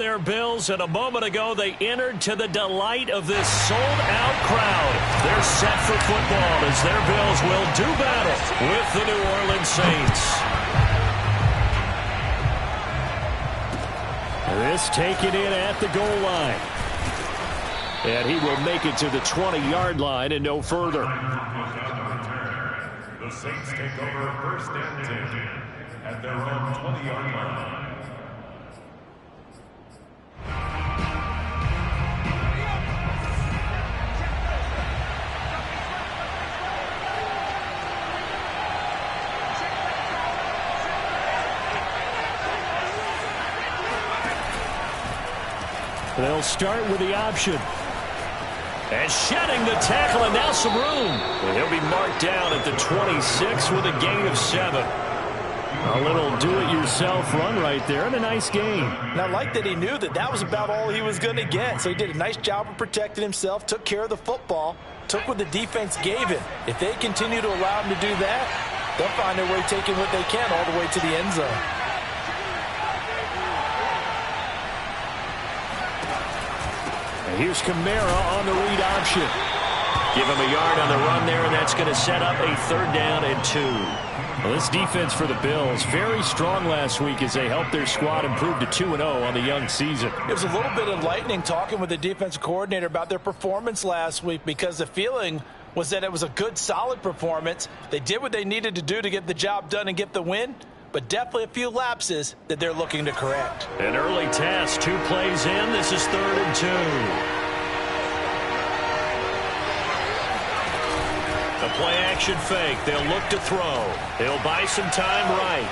Their Bills, and a moment ago they entered to the delight of this sold-out crowd. They're set for football as their Bills will do battle with the New Orleans Saints. This taken in at the goal line. And he will make it to the 20-yard line and no further. The Saints take over first and 10 at their own 20-yard line. They'll start with the option. And shedding the tackle, and now some room. And he'll be marked down at the 26 with a gain of 7. A little do-it-yourself run right there, and a nice gain. And I like that he knew that that was about all he was going to get. So he did a nice job of protecting himself, took care of the football, took what the defense gave him. If they continue to allow him to do that, they'll find their way taking what they can all the way to the end zone. Here's Kamara on the read option. Give him a yard on the run there, and that's going to set up a 3rd down and 2. Well, this defense for the Bills, very strong last week as they helped their squad improve to 2-0 on the young season. It was a little bit enlightening talking with the defensive coordinator about their performance last week because the feeling was that it was a good, solid performance. They did what they needed to do to get the job done and get the win, but definitely a few lapses that they're looking to correct. An early task, 2 plays in. This is 3rd and 2. The play-action fake. They'll look to throw. They'll buy some time right.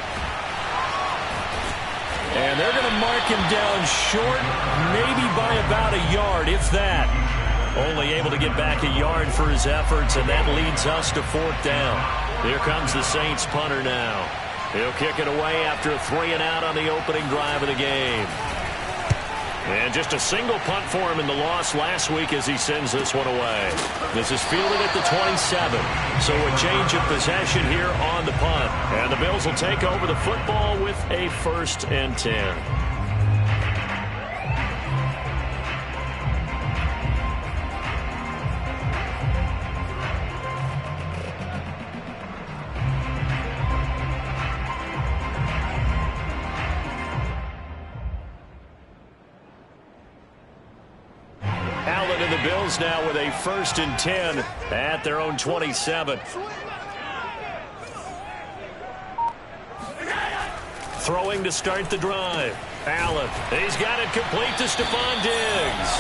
And they're going to mark him down short, maybe by about a yard, if that. Only able to get back a yard for his efforts, and that leads us to 4th down. Here comes the Saints punter now. He'll kick it away after a 3 and out on the opening drive of the game. And just a single punt for him in the loss last week as he sends this one away. This is fielded at the 27. So a change of possession here on the punt. And the Bills will take over the football with a 1st and 10. Bills now with a 1st and 10 at their own 27. Throwing to start the drive. Allen, he's got it complete to Stephon Diggs.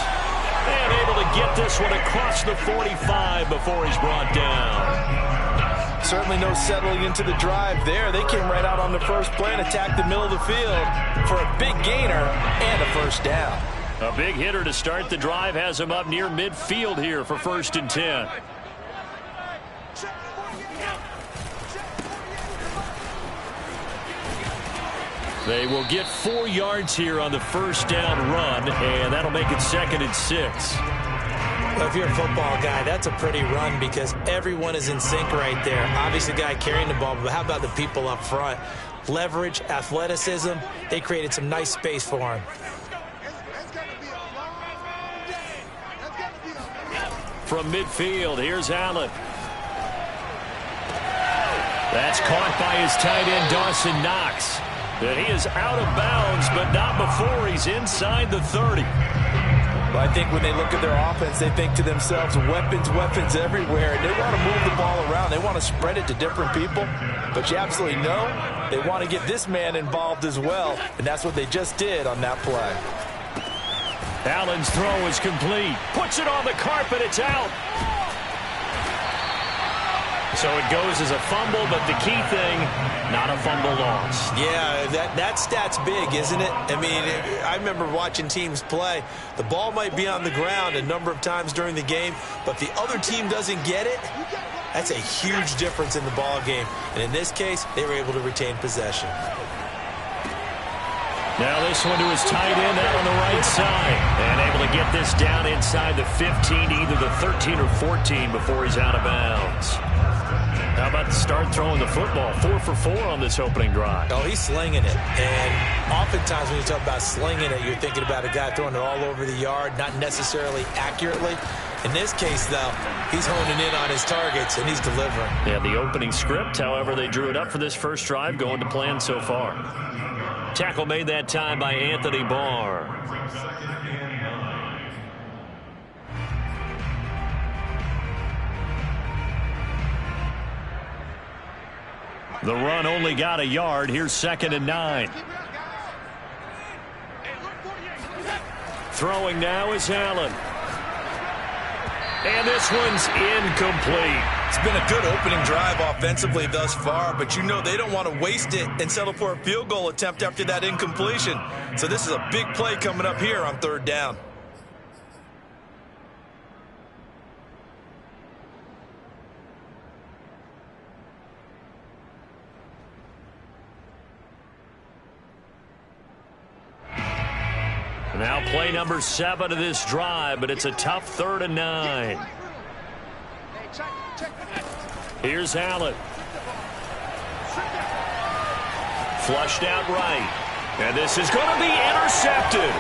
And able to get this one across the 45 before he's brought down. Certainly no settling into the drive there. They came right out on the first play and attacked the middle of the field for a big gainer and a 1st down. A big hitter to start the drive has him up near midfield here for 1st and 10. They will get 4 yards here on the 1st down run, and that'll make it 2nd and 6. Well, if you're a football guy, that's a pretty run because everyone is in sync right there. Obviously, the guy carrying the ball, but how about the people up front? Leverage, athleticism, they created some nice space for him. From midfield, here's Allen. That's caught by his tight end, Dawson Knox. And he is out of bounds, but not before he's inside the 30. Well, I think when they look at their offense, they think to themselves, weapons, weapons everywhere. And they want to move the ball around. They want to spread it to different people. But you absolutely know they want to get this man involved as well. And that's what they just did on that play. Allen's throw is complete. Puts it on the carpet. It's out. So it goes as a fumble, but the key thing, not a fumble loss. Yeah, that stat's big, isn't it? I mean, I remember watching teams play. The ball might be on the ground a number of times during the game, but the other team doesn't get it. That's a huge difference in the ball game. And in this case, they were able to retain possession. Now this one to his tight end out on the right side. And able to get this down inside the 15, either the 13 or 14 before he's out of bounds. How about to start throwing the football? 4 for 4 on this opening drive. Oh, he's slinging it. And oftentimes when you talk about slinging it, you're thinking about a guy throwing it all over the yard, not necessarily accurately. In this case, though, he's honing in on his targets, and he's delivering. Yeah, the opening script, however, they drew it up for this first drive, going to plan so far. Tackle made that time by Anthony Barr. The run only got a yard. Here's 2nd and 9. Throwing now is Allen. And this one's incomplete. It's been a good opening drive offensively thus far, but you know they don't want to waste it and settle for a field goal attempt after that incompletion. So this is a big play coming up here on 3rd down. Now play number 7 of this drive, but it's a tough 3rd and 9. Here's Allen. Flushed out right. And this is going to be intercepted.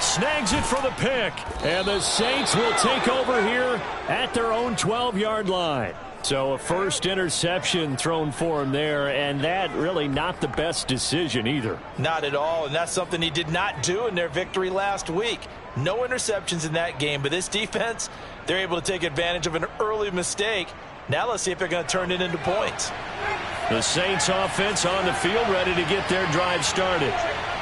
Snags it for the pick. And the Saints will take over here at their own 12-yard line. So a first interception thrown for him there, and that really not the best decision either. Not at all, and that's something he did not do in their victory last week. No interceptions in that game, but this defense, they're able to take advantage of an early mistake. Now let's see if they're going to turn it into points. The Saints offense on the field, ready to get their drive started.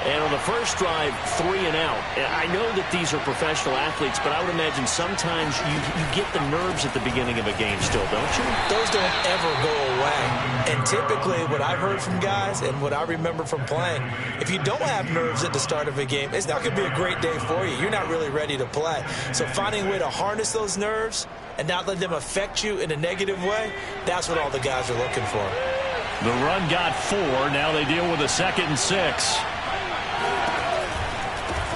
And on the first drive, 3 and out. I know that these are professional athletes, but I would imagine sometimes you get the nerves at the beginning of a game still, don't you? Those don't ever go away. And typically what I've heard from guys and what I remember from playing, if you don't have nerves at the start of a game, it's not going to be a great day for you. You're not really ready to play. So finding a way to harness those nerves and not let them affect you in a negative way, that's what all the guys are looking for. The run got 4. Now they deal with a 2nd and 6.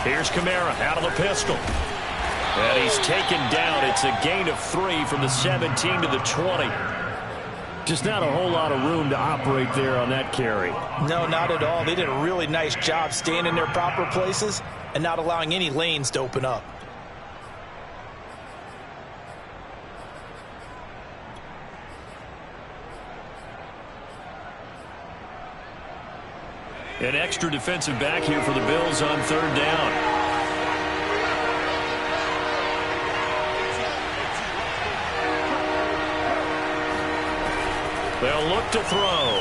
Here's Kamara out of the pistol. And he's taken down. It's a gain of 3 from the 17 to the 20. Just not a whole lot of room to operate there on that carry. No, not at all. They did a really nice job staying in their proper places and not allowing any lanes to open up. An extra defensive back here for the Bills on 3rd down. They'll look to throw.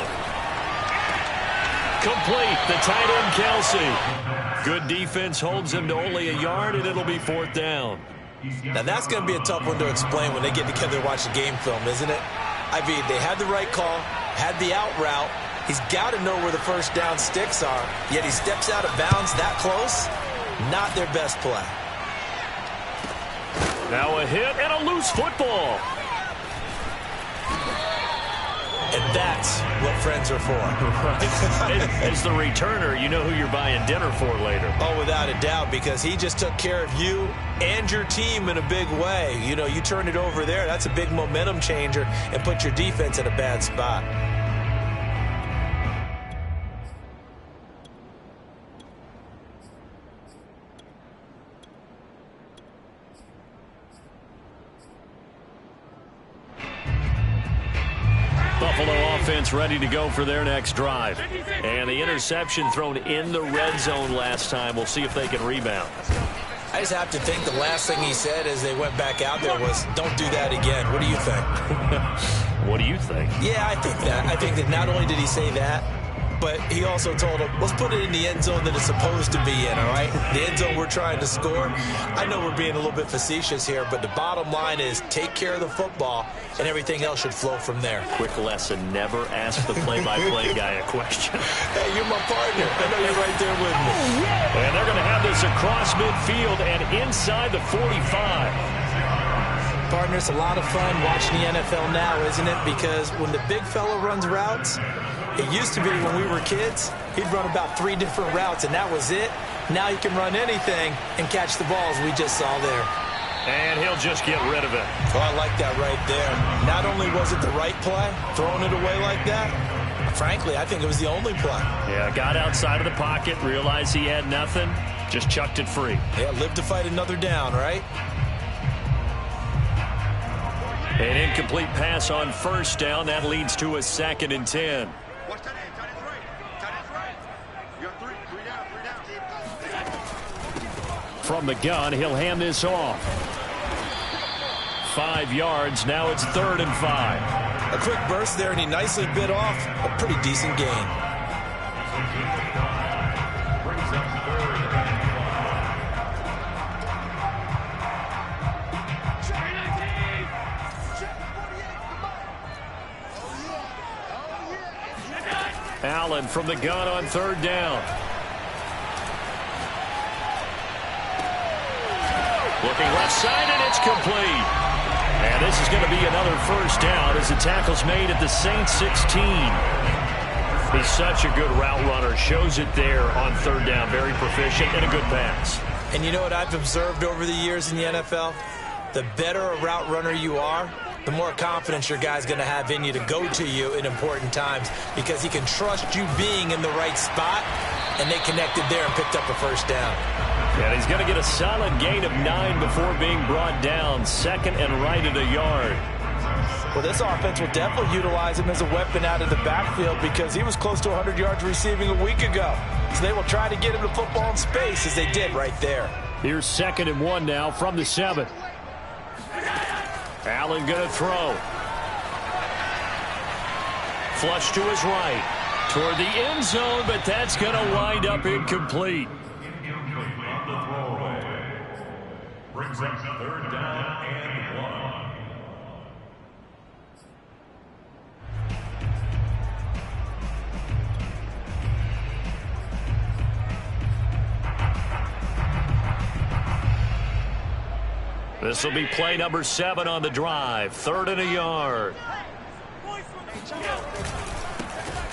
Complete. The tight end, Kelsey. Good defense holds him to only a yard, and it'll be 4th down. Now that's going to be a tough one to explain when they get together and watch the game film, isn't it? I mean, they had the right call, had the out route. He's got to know where the first down sticks are, yet he steps out of bounds that close. Not their best play. Now a hit and a loose football. And that's what friends are for. As the returner, you know who you're buying dinner for later. Oh, without a doubt, because he just took care of you and your team in a big way. You know, you turn it over there, that's a big momentum changer and put your defense in a bad spot. Buffalo offense ready to go for their next drive. And the interception thrown in the red zone last time. We'll see if they can rebound. I just have to think the last thing he said as they went back out there was, don't do that again. What do you think? What do you think? Yeah, I think that. I think that not only did he say that, but he also told him, let's put it in the end zone that it's supposed to be in, all right? The end zone we're trying to score. I know we're being a little bit facetious here, but the bottom line is take care of the football, and everything else should flow from there. Quick lesson, never ask the play-by-play guy a question. Hey, you're my partner. I know you're right there with me. And they're going to have this across midfield and inside the 45. Partner, it's a lot of fun watching the NFL now, isn't it? Because when the big fella runs routes, it used to be when we were kids, he'd run about 3 different routes, and that was it. Now he can run anything and catch the balls we just saw there. And he'll just get rid of it. Oh, I like that right there. Not only was it the right play, throwing it away like that, frankly, I think it was the only play. Yeah, got outside of the pocket, realized he had nothing, just chucked it free. Yeah, live to fight another down, right? An incomplete pass on first down. That leads to a 2nd and 10. From the gun, he'll hand this off. 5 yards. Now it's 3rd and 5. A quick burst there, and he nicely bit off a pretty decent gain. Allen from the gun on 3rd down. Looking left side, and it's complete. And this is going to be another 1st down as the tackle's made at the Saints 16. He's such a good route runner. Shows it there on 3rd down. Very proficient and a good pass. And you know what I've observed over the years in the NFL? The better a route runner you are, the more confidence your guy's going to have in you to go to you in important times because he can trust you being in the right spot, and they connected there and picked up a 1st down. And he's going to get a solid gain of 9 before being brought down. 2nd and right at a yard. Well, this offense will definitely utilize him as a weapon out of the backfield because he was close to 100 yards receiving a week ago. So they will try to get him the football in space as they did right there. Here's 2nd and 1 now from the 7. Allen going to throw. Flush to his right. Toward the end zone, but that's going to wind up incomplete. Brings up 3rd down and 1. This will be play number 7 on the drive. 3rd and a yard.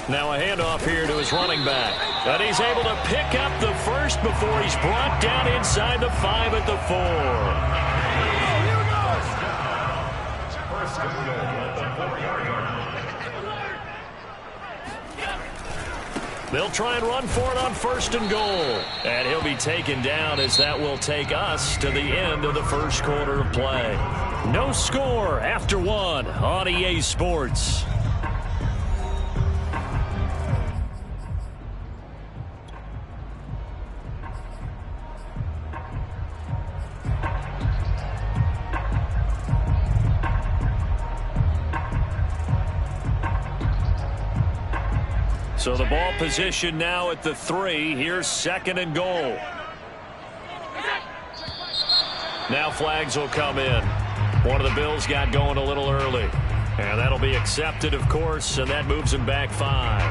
Now a handoff here to his running back. And he's able to pick up the first before he's brought down inside the 5 at the 4. First and goal at the 4-yard line. They'll try and run for it on 1st and goal. And he'll be taken down as that will take us to the end of the 1st quarter of play. No score after 1 on EA Sports. So the ball position now at the 3. Here's 2nd and goal. Now flags will come in. One of the Bills got going a little early. And that'll be accepted, of course, and that moves him back 5.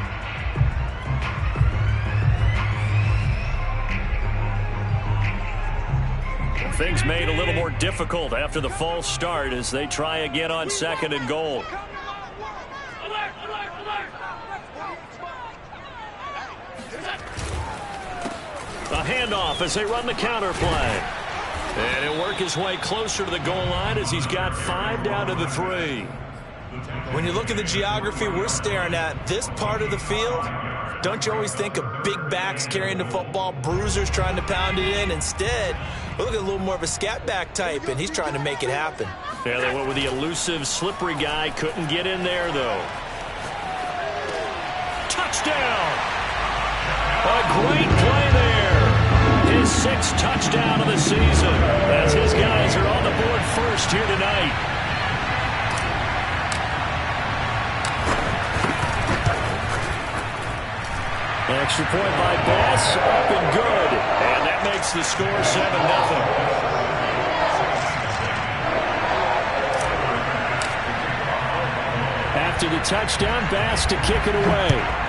Things made a little more difficult after the false start as they try again on 2nd and goal. A handoff as they run the counter play. And he'll work his way closer to the goal line as he's got 5 down to the 3. When you look at the geography we're staring at, this part of the field, don't you always think of big backs carrying the football, bruisers trying to pound it in? Instead, look at a little more of a scat back type, and he's trying to make it happen. Yeah, they went with the elusive, slippery guy. Couldn't get in there, though. Touchdown! A great play there. His 6th touchdown of the season as his guys are on the board first here tonight. Extra point by Bass, up and good. And that makes the score 7-0. After the touchdown, Bass to kick it away.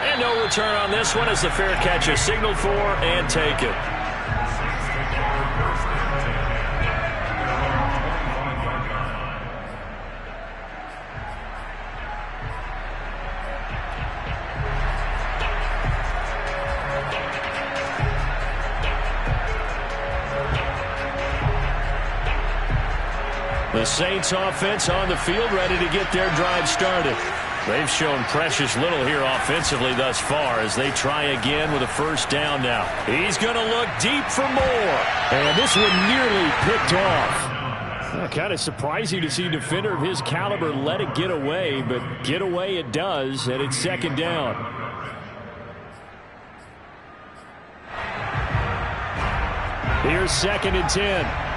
And no return on this one as the fair catch is signaled for and taken. The Saints offense on the field, ready to get their drive started. They've shown precious little here offensively thus far as they try again with a first down now. He's going to look deep for more. And this one nearly picked off. Kind of surprising to see a defender of his caliber let it get away, but get away it does, and it's second down. Here's 2nd and 10.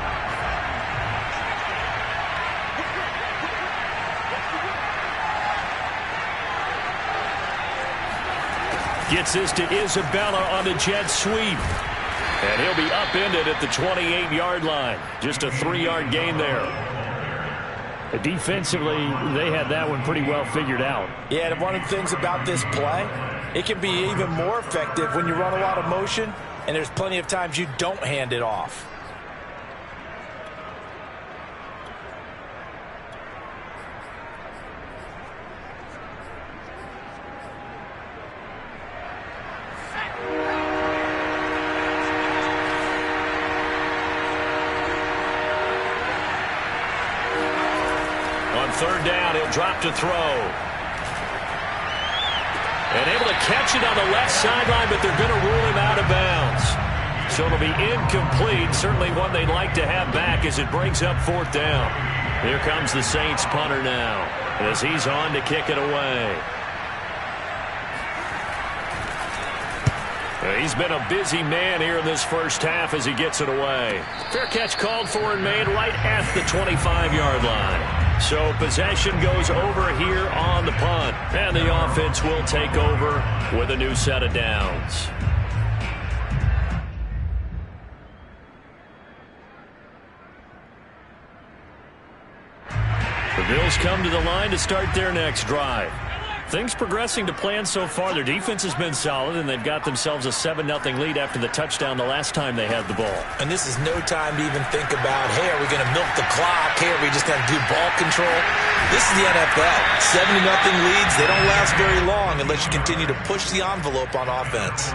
Gets this to Isabella on the jet sweep. And he'll be upended at the 28-yard line. Just a 3-yard gain there. Defensively, they had that one pretty well figured out. Yeah, and one of the things about this play, it can be even more effective when you run a lot of motion, and there's plenty of times you don't hand it off. Third down, he'll drop to throw. And able to catch it on the left sideline, but they're going to rule him out of bounds. So it'll be incomplete. Certainly one they'd like to have back as it brings up 4th down. Here comes the Saints punter now as he's on to kick it away. He's been a busy man here in this first half as he gets it away. Fair catch called for and made right at the 25-yard line. So possession goes over here on the punt. And the offense will take over with a new set of downs. The Bills come to the line to start their next drive. Things progressing to plan so far. Their defense has been solid, and they've got themselves a 7-0 lead after the touchdown the last time they had the ball. And this is no time to even think about, hey, are we going to milk the clock? Hey, are we just going to do ball control? This is the NFL. 7-0 leads, they don't last very long unless you continue to push the envelope on offense.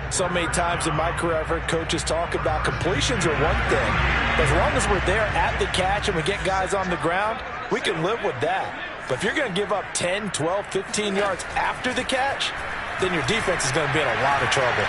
So many times in my career I've heard coaches talk about completions are one thing. As long as we're there at the catch and we get guys on the ground, we can live with that. But if you're going to give up 10, 12, 15 yards after the catch, then your defense is going to be in a lot of trouble.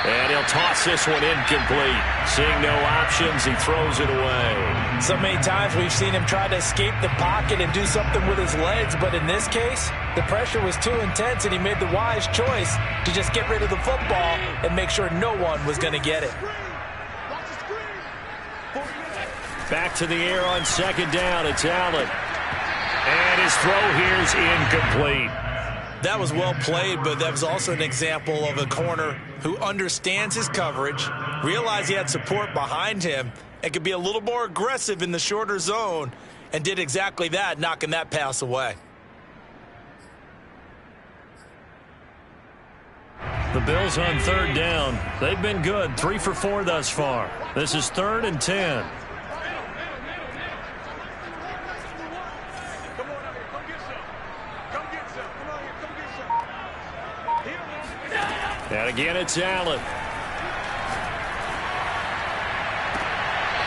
And he'll toss this one incomplete. Seeing no options, he throws it away. So many times we've seen him try to escape the pocket and do something with his legs, but in this case, the pressure was too intense and he made the wise choice to just get rid of the football and make sure no one was going to get it. Back to the air on 2nd down. It's Allen. And his throw here is incomplete. That was well played, but that was also an example of a corner who understands his coverage, realized he had support behind him, and could be a little more aggressive in the shorter zone, and did exactly that, knocking that pass away. The Bills on 3rd down. They've been good, 3 for 4 thus far. This is 3rd and 10. And again, it's Allen.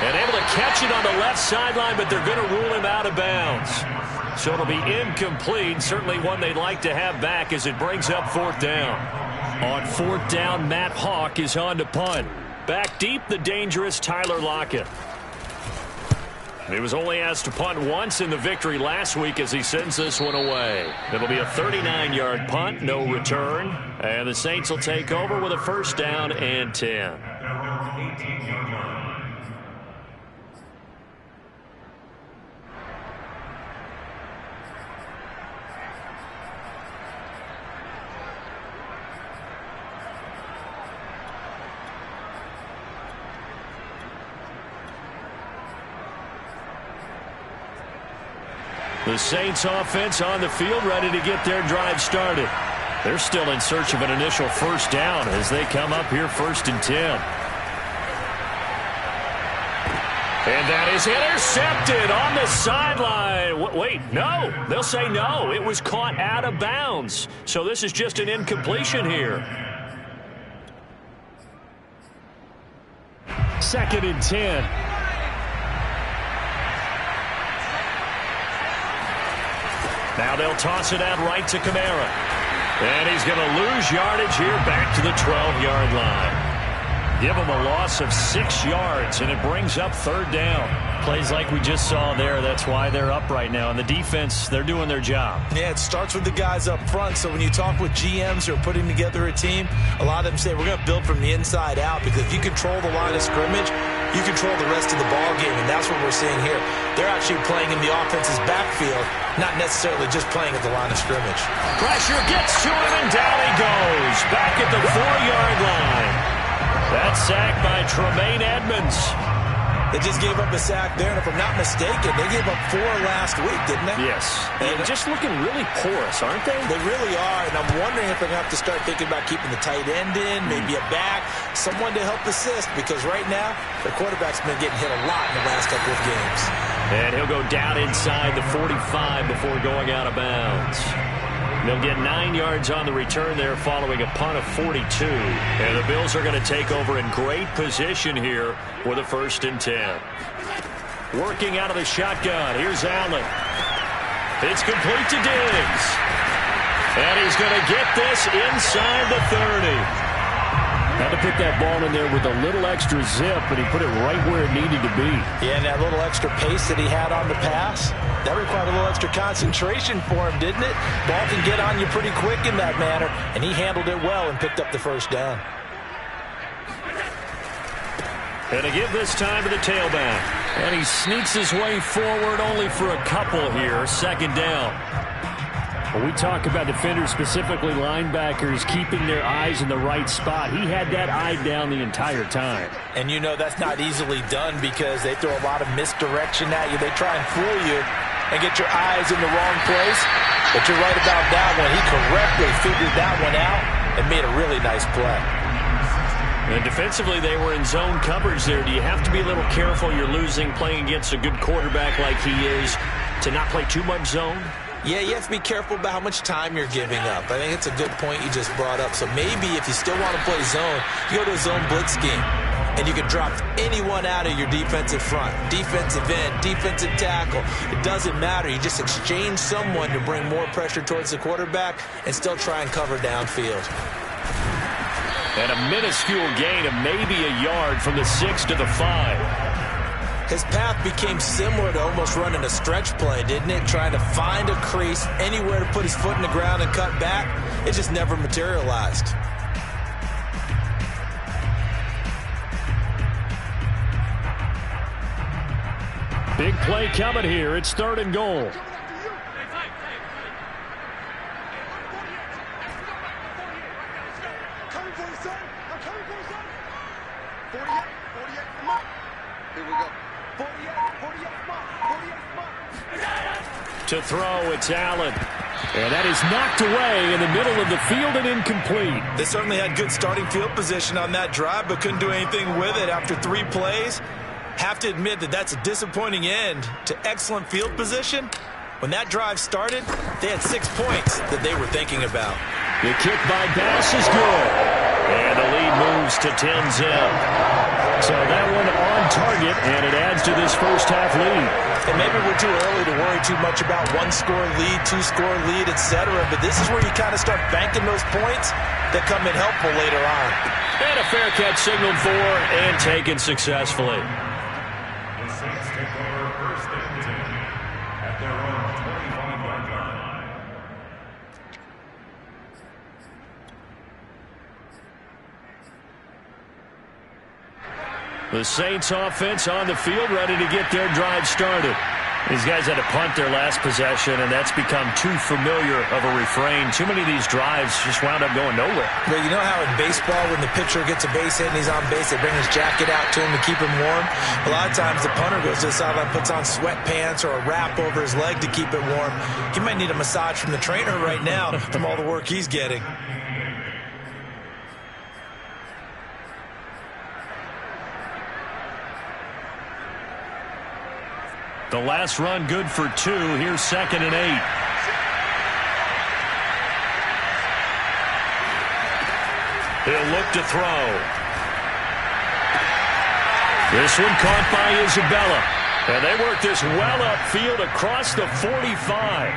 And able to catch it on the left sideline, but they're going to rule him out of bounds. So it'll be incomplete. Certainly one they'd like to have back as it brings up 4th down. On 4th down, Matt Hawk is on to punt. Back deep, the dangerous Tyler Lockett. He was only asked to punt once in the victory last week as he sends this one away. It'll be a 39-yard punt, no return. And the Saints will take over with a 1st down and 10. The Saints offense on the field ready to get their drive started. They're still in search of an initial 1st down as they come up here 1st and 10. And that is intercepted on the sideline. Wait, no. They'll say no. It was caught out of bounds. So this is just an incompletion here. 2nd and 10. Now they'll toss it out right to Kamara. And he's going to lose yardage here back to the 12-yard line. Give him a loss of 6 yards, and it brings up third down. Plays like we just saw there, that's why they're up right now. And the defense, they're doing their job. Yeah, it starts with the guys up front. So when you talk with GMs who are putting together a team, a lot of them say we're going to build from the inside out, because if you control the line of scrimmage, you control the rest of the ball game, and that's what we're seeing here. They're actually playing in the offense's backfield, not necessarily just playing at the line of scrimmage. Pressure gets to him, and down he goes. Back at the 4-yard line. That's sacked by Tremaine Edmonds. They just gave up a sack there, and if I'm not mistaken, they gave up 4 last week, didn't they? Yes. And just looking really porous, aren't they? They really are, and I'm wondering if they're going to have to start thinking about keeping the tight end in, maybe a back, someone to help assist, because right now, their quarterback's been getting hit a lot in the last couple of games. And he'll go down inside the 45 before going out of bounds. They'll get 9 yards on the return there following a punt of 42. And the Bills are going to take over in great position here with a 1st and 10. Working out of the shotgun. Here's Allen. It's complete to Diggs. And he's going to get this inside the 30. Had to put that ball in there with a little extra zip, but he put it right where it needed to be. Yeah, and that little extra pace that he had on the pass, that required a little extra concentration for him, didn't it? Ball can get on you pretty quick in that manner, and he handled it well and picked up the 1st down. And to give this time to the tailback. And he sneaks his way forward only for a couple here. 2nd down. When we talk about defenders, specifically linebackers, keeping their eyes in the right spot, he had that eye down the entire time. And you know that's not easily done, because they throw a lot of misdirection at you. They try and fool you and get your eyes in the wrong place. But you're right about that one. He correctly figured that one out and made a really nice play. And defensively, they were in zone coverage there. Do you have to be a little careful? You're losing playing against a good quarterback like he is to not play too much zone? Yeah, you have to be careful about how much time you're giving up. I think it's a good point you just brought up. So maybe if you still want to play zone, you go to a zone blitz scheme, and you can drop anyone out of your defensive front, defensive end, defensive tackle. It doesn't matter. You just exchange someone to bring more pressure towards the quarterback and still try and cover downfield. And a minuscule gain of maybe a yard from the 6 to the 5. His path became similar to almost running a stretch play, didn't it? Trying to find a crease, anywhere to put his foot in the ground and cut back. It just never materialized. Big play coming here. It's 3rd and goal. To throw, it's Allen. And that is knocked away in the middle of the field and incomplete. They certainly had good starting field position on that drive, but couldn't do anything with it after 3 plays. Have to admit that that's a disappointing end to excellent field position. When that drive started, they had 6 points that they were thinking about. The kick by Bass is good. And the lead moves to 10-zip. So that one on target, and it adds to this first half lead. And maybe we're too early to worry too much about 1-score lead, 2-score lead, etc. But this is where you kind of start banking those points that come in helpful later on. And a fair catch signaled for and taken successfully. The Saints take over 1st and 10 at their own 21-yard line. The Saints offense on the field, ready to get their drive started. These guys had to punt their last possession, and that's become too familiar of a refrain. Too many of these drives just wound up going nowhere. Well, you know how in baseball, when the pitcher gets a base hit and he's on base, they bring his jacket out to him to keep him warm? A lot of times the punter goes to the sideline, puts on sweatpants or a wrap over his leg to keep it warm. He might need a massage from the trainer right now from all the work he's getting. The last run good for 2. Here's 2nd and 8. He'll look to throw. This one caught by Isabella. And they work this well upfield across the 45.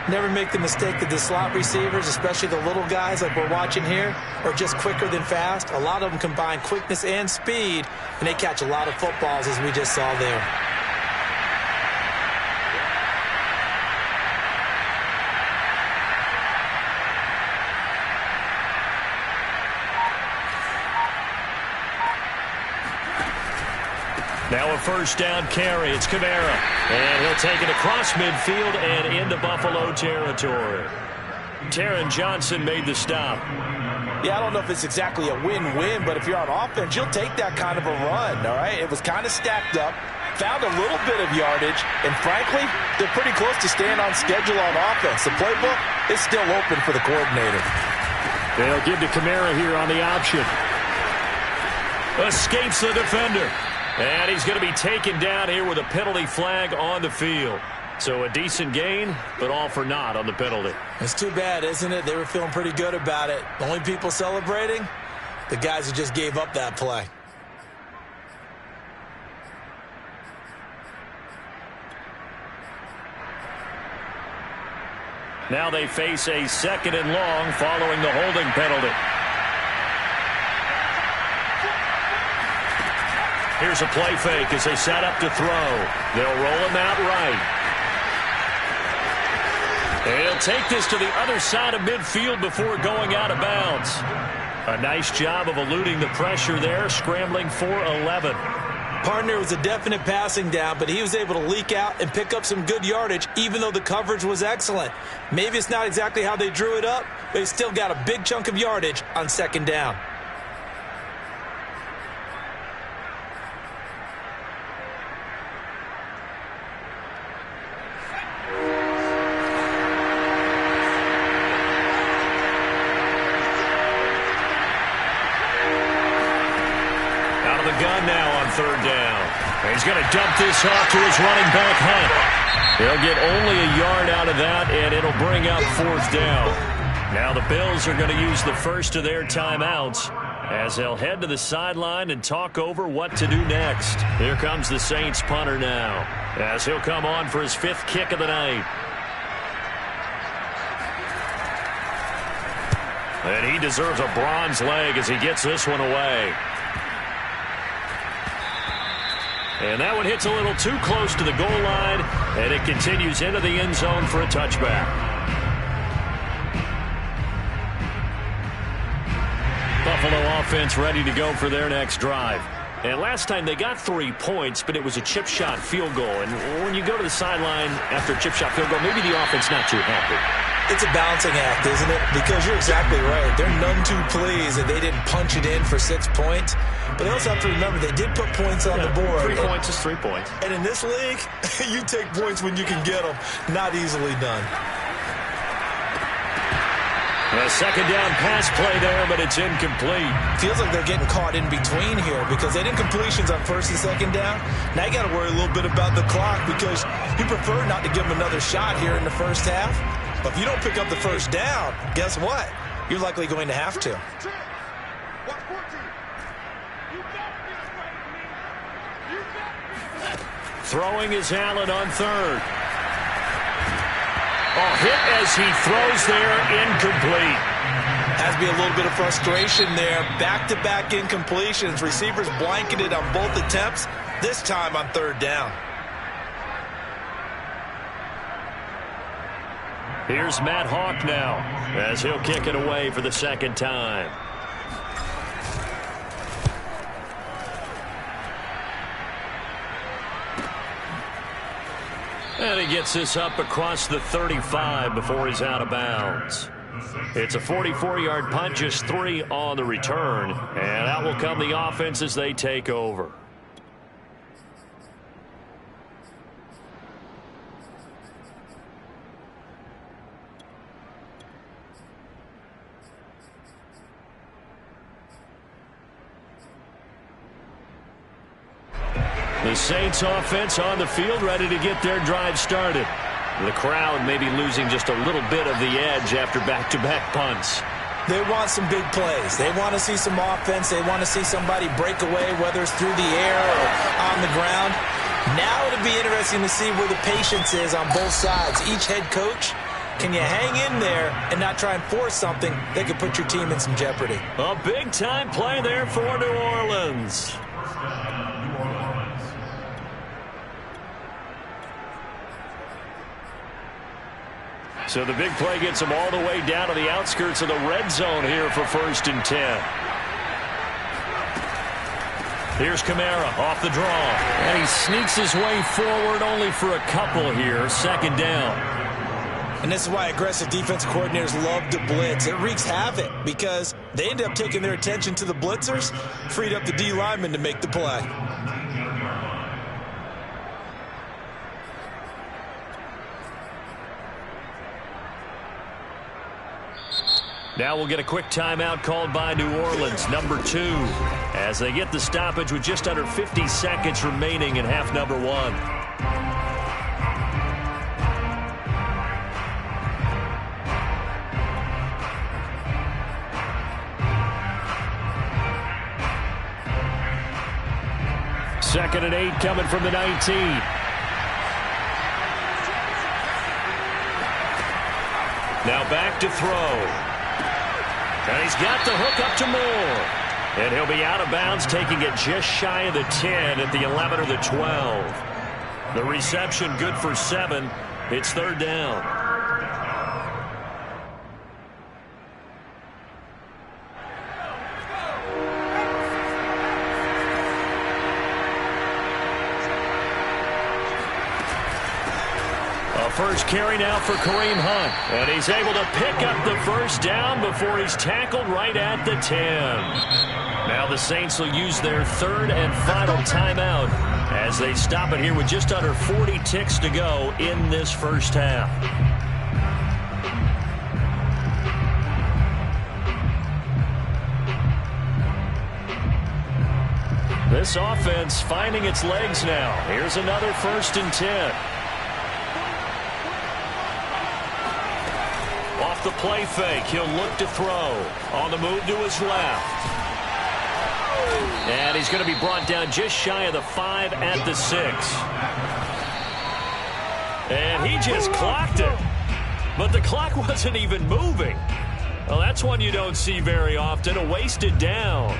Never make the mistake that the slot receivers, especially the little guys like we're watching here, are just quicker than fast. A lot of them combine quickness and speed, and they catch a lot of footballs, as we just saw there. Now a first down carry. It's Kamara. And he'll take it across midfield and into Buffalo territory. Taron Johnson made the stop. Yeah, I don't know if it's exactly a win-win, but if you're on offense, you'll take that kind of a run, all right? It was kind of stacked up, found a little bit of yardage, and frankly, they're pretty close to staying on schedule on offense. The playbook is still open for the coordinator. They'll give to Kamara here on the option. Escapes the defender. And he's going to be taken down here with a penalty flag on the field. So a decent gain, but all for naught on the penalty. It's too bad, isn't it? They were feeling pretty good about it. The only people celebrating, the guys who just gave up that play. Now they face a 2nd and long following the holding penalty. Here's a play fake as they set up to throw. They'll roll him out right. He'll take this to the other side of midfield before going out of bounds. A nice job of eluding the pressure there, scrambling for 11. Partner was a definite passing down, but he was able to leak out and pick up some good yardage, even though the coverage was excellent. Maybe it's not exactly how they drew it up, but he still got a big chunk of yardage on 2nd down. Gun now on 3rd down. He's going to dump this off to his running back, Hunt. They'll get only a yard out of that, and it'll bring up 4th down. Now the Bills are going to use the first of their timeouts as they'll head to the sideline and talk over what to do next. Here comes the Saints punter now as he'll come on for his 5th kick of the night. And he deserves a bronze leg as he gets this one away. And that one hits a little too close to the goal line, and it continues into the end zone for a touchback. Buffalo offense ready to go for their next drive. And last time they got 3 points, but it was a chip shot field goal. And when you go to the sideline after a chip shot field goal, maybe the offense not too happy. It's a balancing act, isn't it? Because you're exactly right. They're none too pleased that they didn't punch it in for 6 points. But they also have to remember they did put points on the board. 3 points is 3 points. And in this league, you take points when you can get them. Not easily done. A 2nd down pass play there, but it's incomplete. Feels like they're getting caught in between here because they didn't completions on 1st and 2nd down. Now you got to worry a little bit about the clock because you prefer not to give them another shot here in the 1st half. But if you don't pick up the 1st down, guess what? You're likely going to have to. Throwing is Allen on 3rd. Oh, hit as he throws there, incomplete. Has to be a little bit of frustration there. Back-to-back incompletions. Receivers blanketed on both attempts, this time on 3rd down. Here's Matt Hawk now as he'll kick it away for the 2nd time. And he gets this up across the 35 before he's out of bounds. It's a 44-yard punt, just 3 on the return. And out will come the offense as they take over. The Saints offense on the field ready to get their drive started. The crowd maybe losing just a little bit of the edge after back-to-back punts. They want some big plays. They want to see some offense. They want to see somebody break away, whether it's through the air or on the ground. Now it'll be interesting to see where the patience is on both sides. Each head coach Can you hang in there and not try and force something that could put your team in some jeopardy? A big-time play there for New Orleans. So the big play gets him all the way down to the outskirts of the red zone here for 1st and 10. Here's Kamara off the draw. And he sneaks his way forward only for a couple here. 2nd down. And this is why aggressive defensive coordinators love to blitz. It wreaks havoc because they end up taking their attention to the blitzers, freed up the D lineman to make the play. Now we'll get a quick timeout called by New Orleans, number 2, as they get the stoppage with just under 50 seconds remaining in half number 1. Second and 8 coming from the 19. Now back to throw. And he's got the hook up to Moore. And he'll be out of bounds, taking it just shy of the 10 at the 11 or the 12. The reception good for 7. It's 3rd down. First carry now for Kareem Hunt. And he's able to pick up the 1st down before he's tackled right at the 10. Now the Saints will use their 3rd and final timeout as they stop it here with just under 40 ticks to go in this 1st half. This offense finding its legs now. Here's another 1st and 10. Off the play fake, he'll look to throw. On the move to his left. And he's going to be brought down just shy of the 5 at the 6. And he just clocked it. But the clock wasn't even moving. Well, that's one you don't see very often, a wasted down.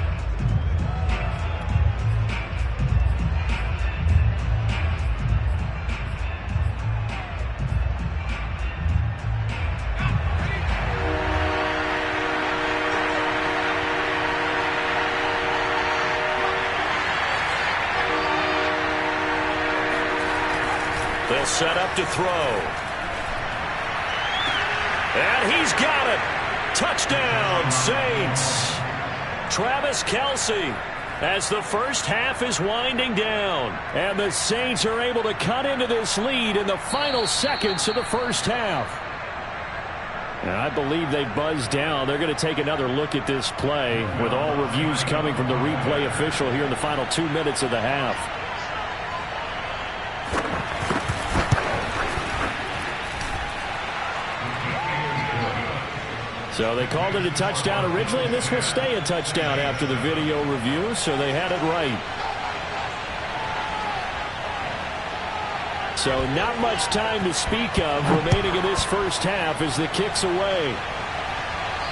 They'll set up to throw. And he's got it. Touchdown, Saints. Travis Kelce as the 1st half is winding down. And the Saints are able to cut into this lead in the final seconds of the 1st half. And I believe they buzzed down. They're going to take another look at this play with all reviews coming from the replay official here in the final 2 minutes of the half. So they called it a touchdown originally, and this will stay a touchdown after the video review, so they had it right. So not much time to speak of remaining in this 1st half as the kick's away.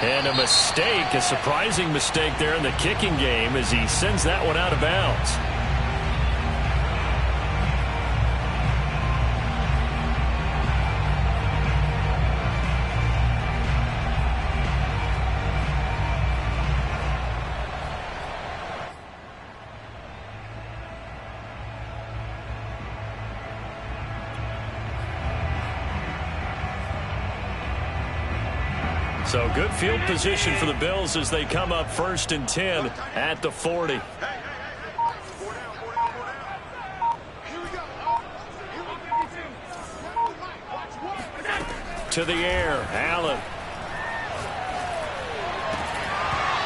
And a mistake, a surprising mistake there in the kicking game as he sends that one out of bounds. So good field position for the Bills as they come up 1st and 10 at the 40. To the air, Allen.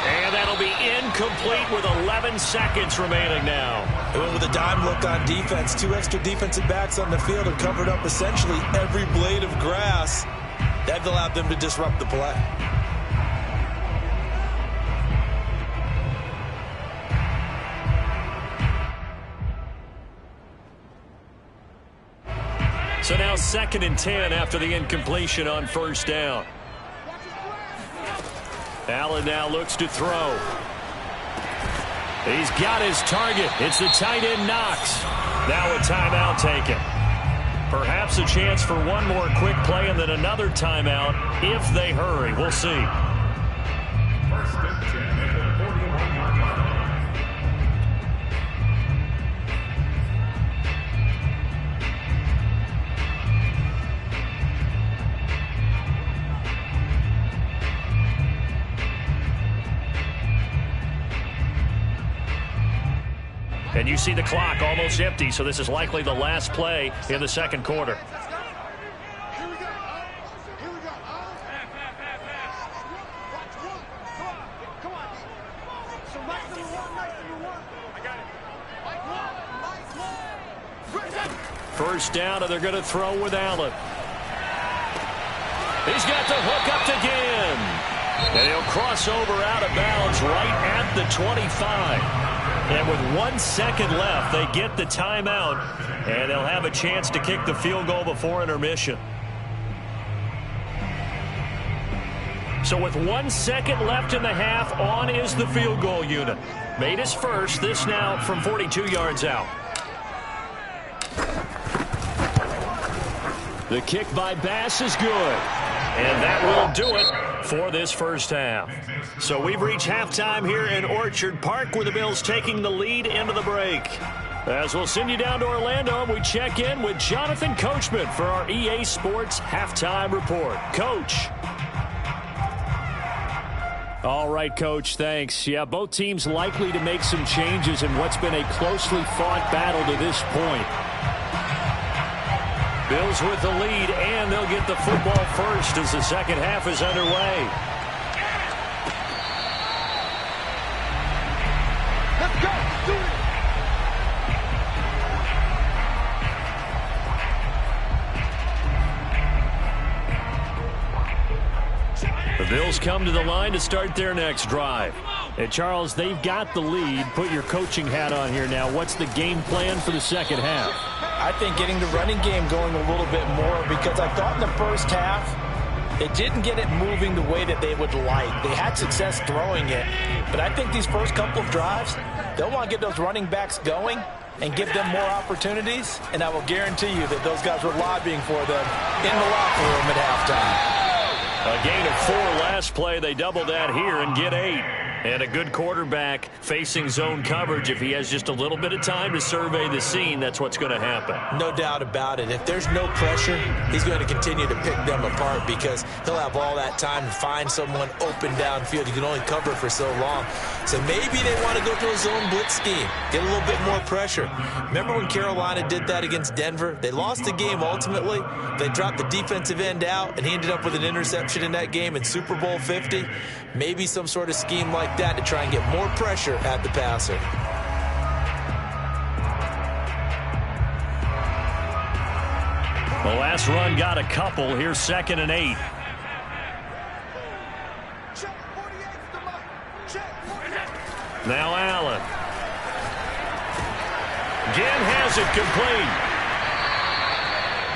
And that'll be incomplete with 11 seconds remaining now. They went with a dime look on defense. 2 extra defensive backs on the field and covered up essentially every blade of grass. That allowed them to disrupt the play. So now 2nd and 10 after the incompletion on 1st down. Allen now looks to throw. He's got his target. It's the tight end Knox. Now a timeout taken. Perhaps a chance for one more quick play and then another timeout if they hurry. We'll see. 1st and 10 at the 41-yard line. And you see the clock almost empty, so this is likely the last play in the 2nd quarter. First down, and they're going to throw with Allen. He's got the hook up again. And he'll cross over out of bounds right at the 25. And with 1 second left, they get the timeout, and they'll have a chance to kick the field goal before intermission. So with 1 second left in the half, on is the field goal unit. Made his first, this now from 42 yards out. The kick by Bass is good. And that will do it for this first half. So we've reached halftime here in Orchard Park, where the Bills taking the lead into the break. As we'll send you down to Orlando, we check in with Jonathan Coachman for our EA Sports Halftime Report. Coach. All right, Coach, thanks. Yeah, both teams likely to make some changes in what's been a closely fought battle to this point. Bills with the lead, and they'll get the football first as the second half is underway. Let's go. Do it. The Bills come to the line to start their next drive. And, Charles, they've got the lead. Put your coaching hat on here now. What's the game plan for the second half? I think getting the running game going a little bit more, because I thought in the first half they didn't get it moving the way that they would like. They had success throwing it, but I think these first couple of drives, they'll want to get those running backs going and give them more opportunities, and I will guarantee you that those guys were lobbying for them in the locker room at halftime. A gain of 4 last play. They double that here and get 8. And a good quarterback facing zone coverage. If he has just a little bit of time to survey the scene, that's what's going to happen. No doubt about it. If there's no pressure, he's going to continue to pick them apart because he'll have all that time to find someone open downfield. You can only cover for so long. So maybe they want to go to a zone blitz scheme, get a little bit more pressure. Remember when Carolina did that against Denver? They lost the game ultimately. They dropped the defensive end out, and he ended up with an interception in that game in Super Bowl 50. Maybe some sort of scheme like that to try and get more pressure at the passer. The last run got a couple. Here's 2nd and 8. Now Allen. Again has it complete.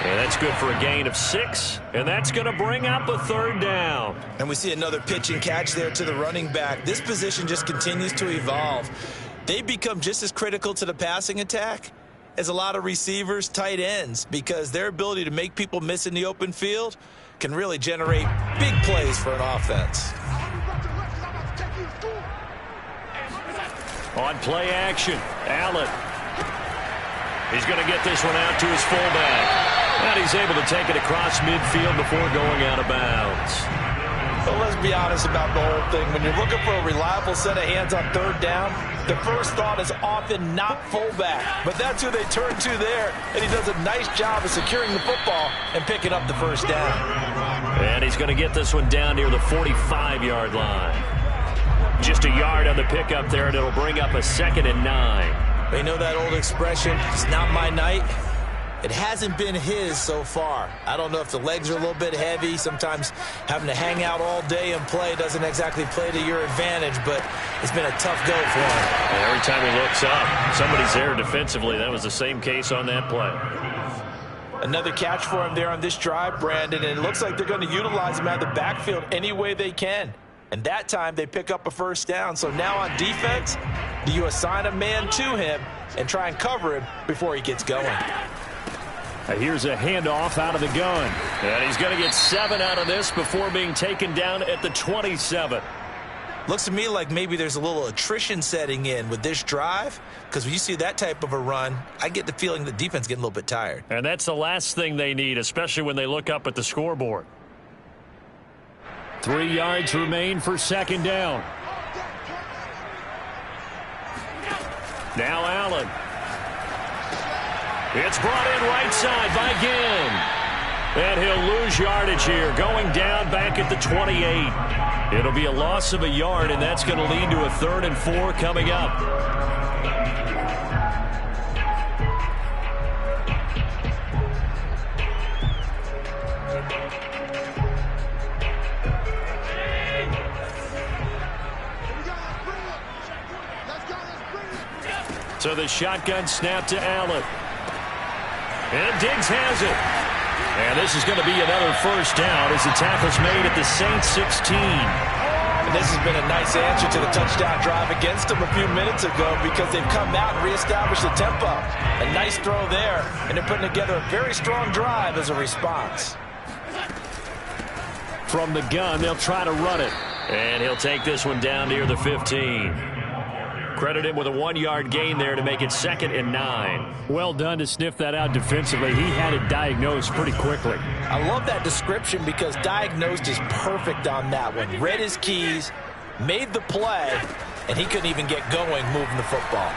And that's good for a gain of 6, and that's going to bring up a 3rd down. And we see another pitch and catch there to the running back. This position just continues to evolve. They become just as critical to the passing attack as a lot of receivers, tight ends, because their ability to make people miss in the open field can really generate big plays for an offense. On play action, Allen. He's going to get this one out to his fullback. And he's able to take it across midfield before going out of bounds. But let's be honest about the whole thing. When you're looking for a reliable set of hands on 3rd down, the first thought is often not fullback. But that's who they turn to there, and he does a nice job of securing the football and picking up the first down. And he's going to get this one down near the 45-yard line. Just a yard on the pickup there, and it'll bring up a 2nd and 9. You know that old expression, it's not my night? It hasn't been his so far. I don't know if the legs are a little bit heavy. Sometimes having to hang out all day and play doesn't exactly play to your advantage, but it's been a tough go for him. And every time he looks up, somebody's there defensively. That was the same case on that play. Another catch for him there on this drive, Brandon, and it looks like they're going to utilize him out of the backfield any way they can. And that time they pick up a first down. So now on defense, do you assign a man to him and try and cover him before he gets going? Here's a handoff out of the gun. And he's going to get 7 out of this before being taken down at the 27. Looks to me like maybe there's a little attrition setting in with this drive, because when you see that type of a run, I get the feeling the defense getting a little bit tired. And that's the last thing they need, especially when they look up at the scoreboard. 3 yards remain for second down. Now Allen. It's brought in right side by Ginn. And he'll lose yardage here, going down back at the 28. It'll be a loss of a yard, and that's going to lead to a 3rd and 4 coming up. So the shotgun snap to Allen. And Diggs has it. And this is going to be another first down as the tackle's made at the Saints 16. And this has been a nice answer to the touchdown drive against them a few minutes ago, because they've come out and reestablished the tempo. A nice throw there, and they're putting together a very strong drive as a response. From the gun, they'll try to run it. And he'll take this one down near the 15. Credit him with a 1-yard gain there to make it 2nd and 9. Well done to sniff that out defensively. He had it diagnosed pretty quickly. I love that description, because diagnosed is perfect on that one. Read his keys, made the play, and he couldn't even get going moving the football.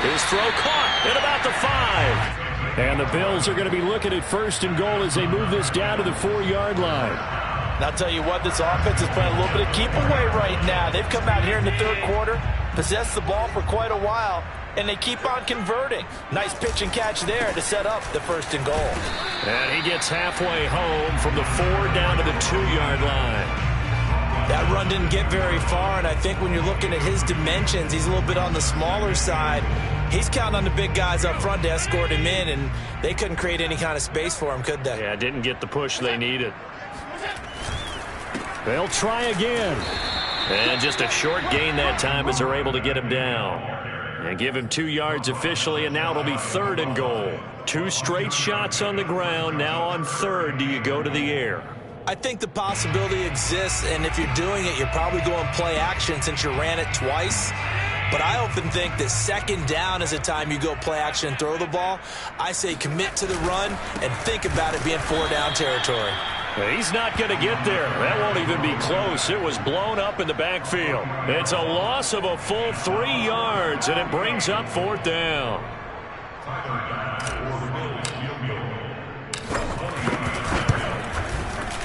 His throw caught at about the 5. And the Bills are going to be looking at 1st and goal as they move this down to the 4-yard line. And I'll tell you what, this offense is playing a little bit of keep away right now. They've come out here in the 3rd quarter, possessed the ball for quite a while, and they keep on converting. Nice pitch and catch there to set up the 1st and goal. And he gets halfway home from the 4 down to the 2-yard line. That run didn't get very far, and I think when you're looking at his dimensions, he's a little bit on the smaller side. He's counting on the big guys up front to escort him in, and they couldn't create any kind of space for him, could they? Yeah, didn't get the push they needed. They'll try again. And just a short gain that time as they're able to get him down. And give him 2 yards officially, and now it'll be 3rd and goal. 2 straight shots on the ground. Now on 3rd, do you go to the air? I think the possibility exists, and if you're doing it, you're probably going play action since you ran it twice. But I often think that 2nd down is a time you go play action and throw the ball. I say commit to the run and think about it being 4-down territory. He's not going to get there. That won't even be close. It was blown up in the backfield. It's a loss of a full 3 yards, and it brings up 4th down.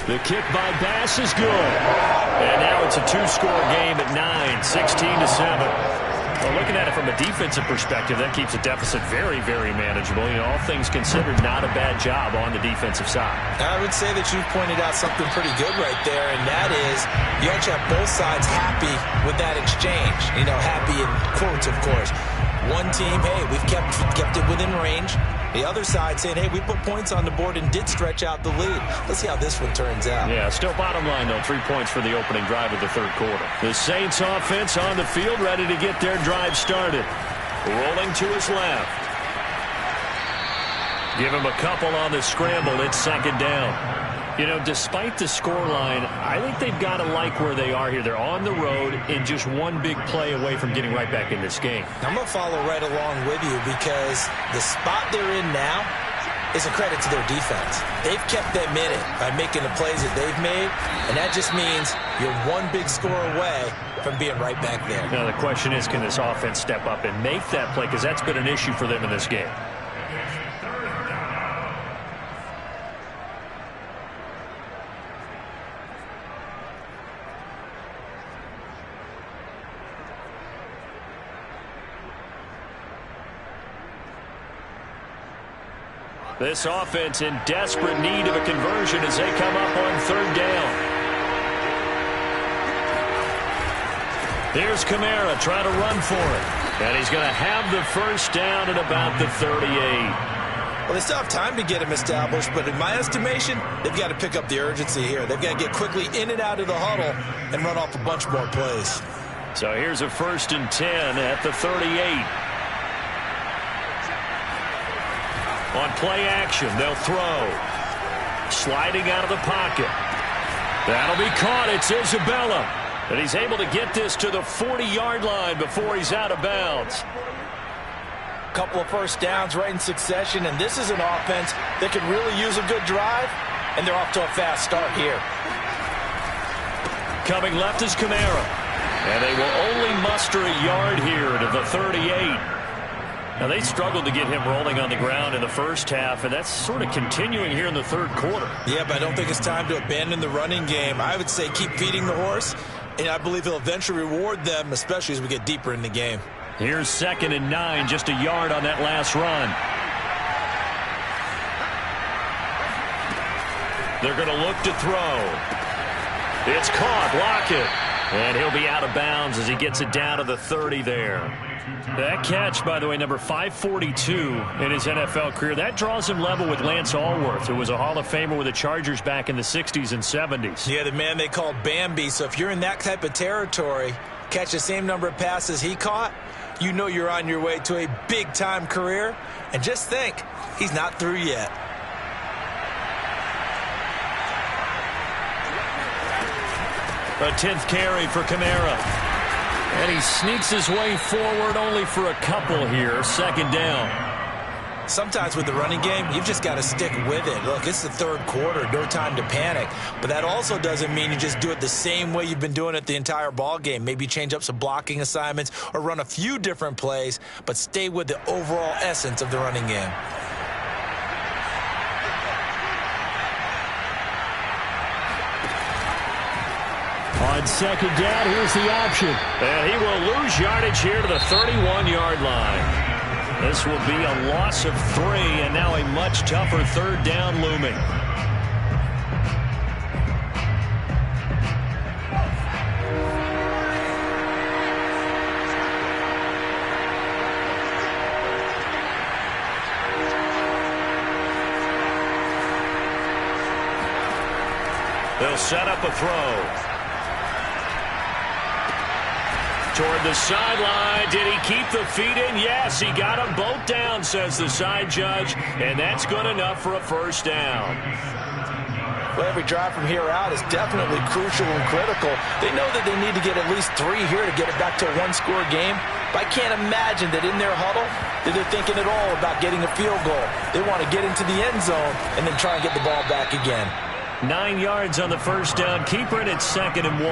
The kick by Bass is good. And now it's a 2-score game at 9, 16-7. Well, looking at it from a defensive perspective, that keeps the deficit very, very manageable. You know, all things considered, not a bad job on the defensive side. I would say that you've pointed out something pretty good right there, and that is you actually have both sides happy with that exchange. You know, happy in quotes, of course. One team, hey, we've kept it within range. The other side saying, hey, we put points on the board and did stretch out the lead. Let's see how this one turns out. Yeah, still bottom line, though, 3 points for the opening drive of the 3rd quarter. The Saints offense on the field, ready to get their drive started. Rolling to his left. Give him a couple on the scramble. It's 2nd down. You know, despite the scoreline, I think they've got to like where they are here. They're on the road and just one big play away from getting right back in this game. I'm going to follow right along with you, because the spot they're in now is a credit to their defense. They've kept them in it by making the plays that they've made, and that just means you're one big score away from being right back there. Now, the question is, can this offense step up and make that play? Because that's been an issue for them in this game. This offense in desperate need of a conversion as they come up on 3rd down. Here's Kamara trying to run for it. And he's going to have the first down at about the 38. Well, they still have time to get him established, but in my estimation, they've got to pick up the urgency here. They've got to get quickly in and out of the huddle and run off a bunch more plays. So here's a 1st and 10 at the 38. On play action, they'll throw. Sliding out of the pocket. That'll be caught. It's Isabella. And he's able to get this to the 40-yard line before he's out of bounds. Couple of first downs right in succession, and this is an offense that could really use a good drive, and they're off to a fast start here. Coming left is Kamara, and they will only muster a yard here to the 38. Now, they struggled to get him rolling on the ground in the first half, and that's sort of continuing here in the third quarter. Yeah, but I don't think it's time to abandon the running game. I would say keep feeding the horse, and I believe he'll eventually reward them, especially as we get deeper in the game. Here's 2nd and 9, just a yard on that last run. They're going to look to throw. It's caught. Lockett. And he'll be out of bounds as he gets it down to the 30 there. That catch, by the way, number 542 in his NFL career, that draws him level with Lance Allworth, who was a Hall of Famer with the Chargers back in the 60s and 70s. Yeah, the man they called Bambi. So if you're in that type of territory, catch the same number of passes he caught, you know you're on your way to a big-time career. And just think, he's not through yet. A 10th carry for Kamara. And he sneaks his way forward only for a couple here. 2nd down. Sometimes with the running game, you've just got to stick with it. Look, it's the third quarter, no time to panic. But that also doesn't mean you just do it the same way you've been doing it the entire ball game. Maybe change up some blocking assignments or run a few different plays, but stay with the overall essence of the running game. On 2nd down, here's the option. And he will lose yardage here to the 31-yard line. This will be a loss of 3, and now a much tougher 3rd down looming. They'll set up a throw. Toward the sideline. Did he keep the feet in? Yes, he got them both down, says the side judge, and that's good enough for a 1st down. Well, every drive from here out is definitely crucial and critical. They know that they need to get at least 3 here to get it back to a one-score game, but I can't imagine that in their huddle that they're thinking at all about getting a field goal. They want to get into the end zone and then try and get the ball back again. 9 yards on the 1st down. Keeper it at 2nd and 1.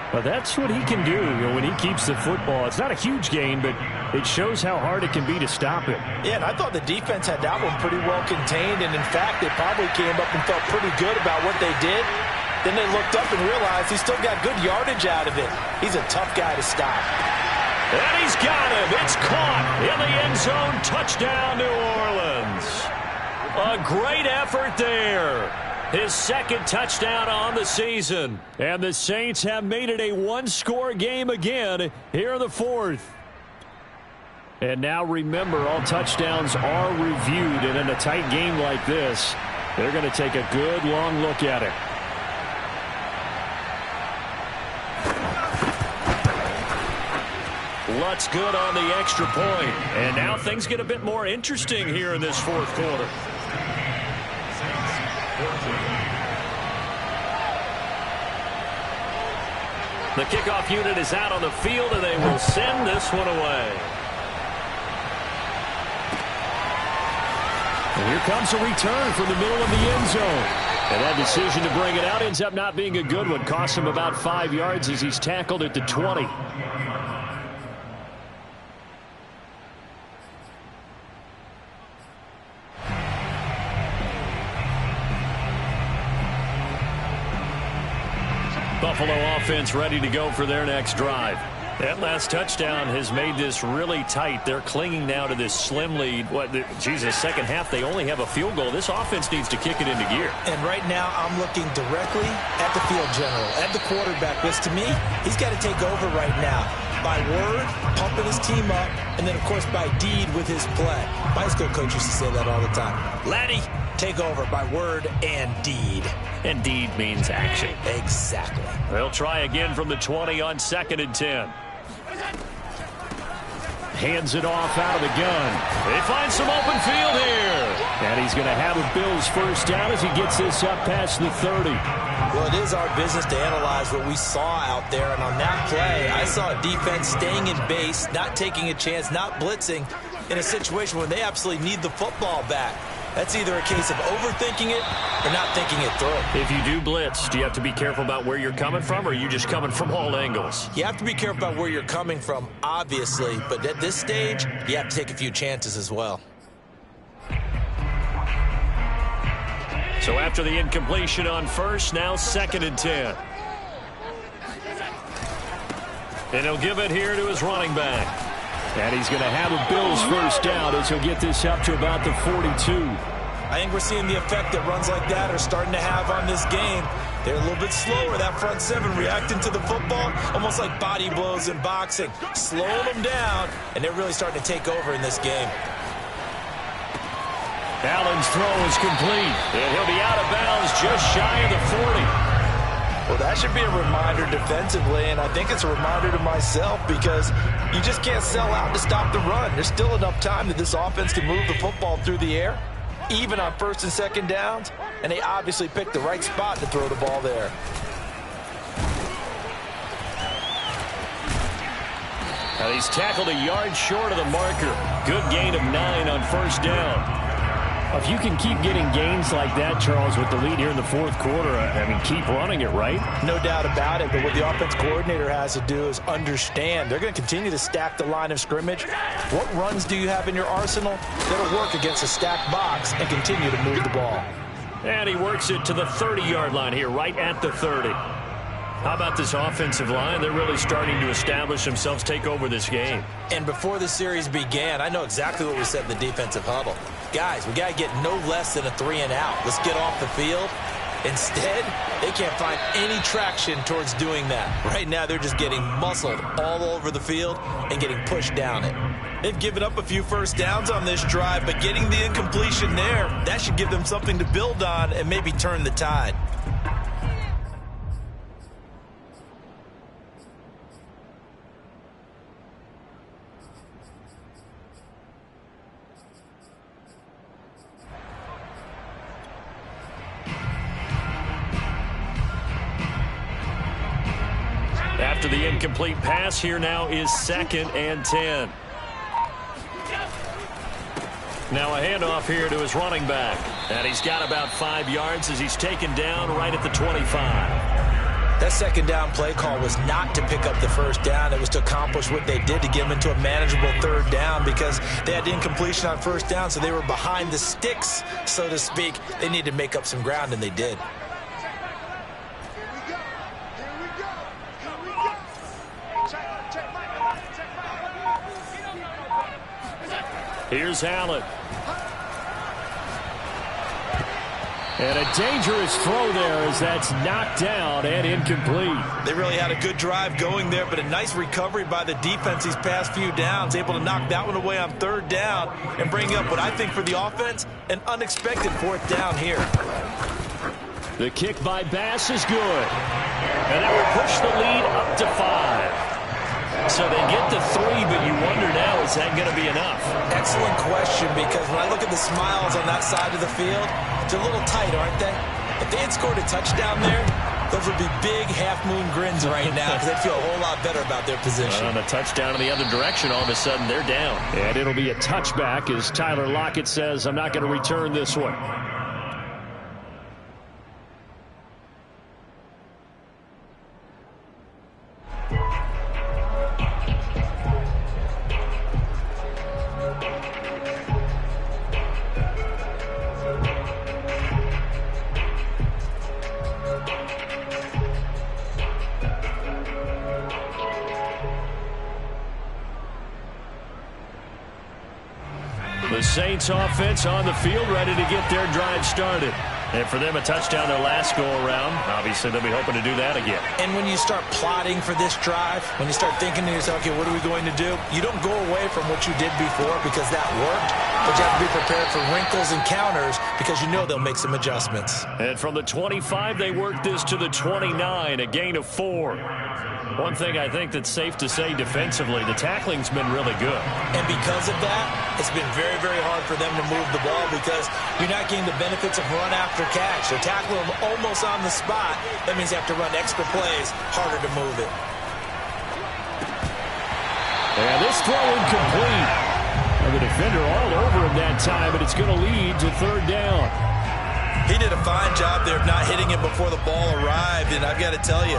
Well, that's what he can do when he keeps the football. It's not a huge gain, but it shows how hard it can be to stop him. Yeah, and I thought the defense had that one pretty well contained, and in fact, they probably came up and felt pretty good about what they did. Then they looked up and realized he still got good yardage out of it. He's a tough guy to stop. And he's got him. It's caught in the end zone. Touchdown, New Orleans. A great effort there. His 2nd touchdown on the season. And the Saints have made it a one-score game again here in the 4th. And now remember, all touchdowns are reviewed. And in a tight game like this, they're going to take a good long look at it. Lutz good on the extra point. And now things get a bit more interesting here in this 4th quarter. The kickoff unit is out on the field, and they will send this one away. And here comes a return from the middle of the end zone. And that decision to bring it out ends up not being a good one. Costs him about 5 yards as he's tackled at the 20. Buffalo offense ready to go for their next drive. That last touchdown has made this really tight. They're clinging now to this slim lead. Second half, they only have a field goal. This offense needs to kick it into gear. And right now, I'm looking directly at the field general, at the quarterback, because to me, he's got to take over right now. by word, pumping his team up, and then, of course, by deed with his play. My high school coach used to say that all the time. Laddie, take over by word and deed. And deed means action. Exactly. They'll try again from the 20 on 2nd and 10. Hands it off out of the gun. They find some open field here. And he's going to have a Bills first down as he gets this up past the 30. Well, it is our business to analyze what we saw out there. And on that play, I saw a defense staying in base, not taking a chance, not blitzing in a situation where they absolutely need the football back. That's either a case of overthinking it or not thinking it through. If you do blitz, do you have to be careful about where you're coming from, or are you just coming from all angles? You have to be careful about where you're coming from, obviously. But at this stage, you have to take a few chances as well. So after the incompletion on first, now 2nd and 10. And he'll give it here to his running back. And he's going to have a Bills first down as he'll get this up to about the 42. I think we're seeing the effect that runs like that are starting to have on this game. They're a little bit slower, that front seven, reacting to the football, almost like body blows in boxing, slowing them down, and they're really starting to take over in this game. Allen's throw is complete, and he'll be out of bounds just shy of the 40. Well, that should be a reminder defensively, and I think it's a reminder to myself because you just can't sell out to stop the run. There's still enough time that this offense can move the football through the air, even on 1st and 2nd downs, and they obviously picked the right spot to throw the ball there. Now he's tackled a yard short of the marker. Good gain of 9 on 1st down. If you can keep getting gains like that, Charles, with the lead here in the 4th quarter, I mean, keep running it, right? No doubt about it, but what the offense coordinator has to do is understand. They're going to continue to stack the line of scrimmage. What runs do you have in your arsenal that'll work against a stacked box and continue to move the ball? And he works it to the 30-yard line here, right at the 30. How about this offensive line? They're really starting to establish themselves, take over this game. And before the series began, I know exactly what we said in the defensive huddle. Guys, we got to get no less than a 3-and-out. Let's get off the field. Instead, they can't find any traction towards doing that. Right now, they're just getting muscled all over the field and getting pushed down it. They've given up a few first downs on this drive, but getting the incompletion there, that should give them something to build on and maybe turn the tide. After the incomplete pass, here now is 2nd and 10. Now a handoff here to his running back. And he's got about 5 yards as he's taken down right at the 25. That 2nd down play call was not to pick up the 1st down. It was to accomplish what they did to get them into a manageable 3rd down because they had incompletion on 1st down, so they were behind the sticks, so to speak. They needed to make up some ground, and they did. Here's Allen. And a dangerous throw there as that's knocked down and incomplete. They really had a good drive going there, but a nice recovery by the defense these past few downs, able to knock that one away on 3rd down and bring up what I think for the offense, an unexpected 4th down here. The kick by Bass is good. And that will push the lead up to 5. So they get to 3, but you wonder now, is that going to be enough? Excellent question, because when I look at the smiles on that side of the field, they're a little tight, aren't they? If they had scored a touchdown there, those would be big half-moon grins right now because they'd feel a whole lot better about their position. On a touchdown in the other direction, all of a sudden they're down. And it'll be a touchback as Tyler Lockett says, I'm not going to return this one. The Saints offense on the field, ready to get their drive started. And for them, a touchdown their last go-around. Obviously, they'll be hoping to do that again. And when you start plotting for this drive, when you start thinking to yourself, okay, what are we going to do? You don't go away from what you did before because that worked, but you have to be prepared for wrinkles and counters because you know they'll make some adjustments. And from the 25, they work this to the 29, a gain of 4. One thing I think that's safe to say defensively, the tackling's been really good. And because of that, it's been very, very hard for them to move the ball because you're not getting the benefits of run after catch. They're tackling them almost on the spot. That means you have to run extra plays, harder to move it. And this throw incomplete. And the defender all over him that time, but it's going to lead to third down. He did a fine job there of not hitting him before the ball arrived, and I've got to tell you,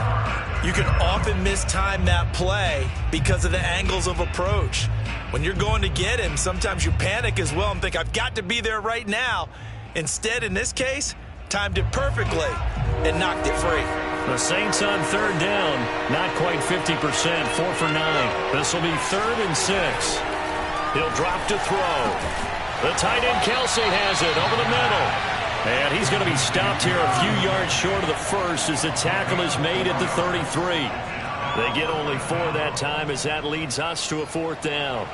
you can often mistime that play because of the angles of approach. When you're going to get him, sometimes you panic as well and think, I've got to be there right now. Instead, in this case, timed it perfectly and knocked it free. The Saints on third down, not quite 50%, 4 for 9. This will be 3rd and 6. He'll drop to throw. The tight end Kelsey has it over the middle. And he's going to be stopped here a few yards short of the first as the tackle is made at the 33. They get only 4 that time as that leads us to a 4th down.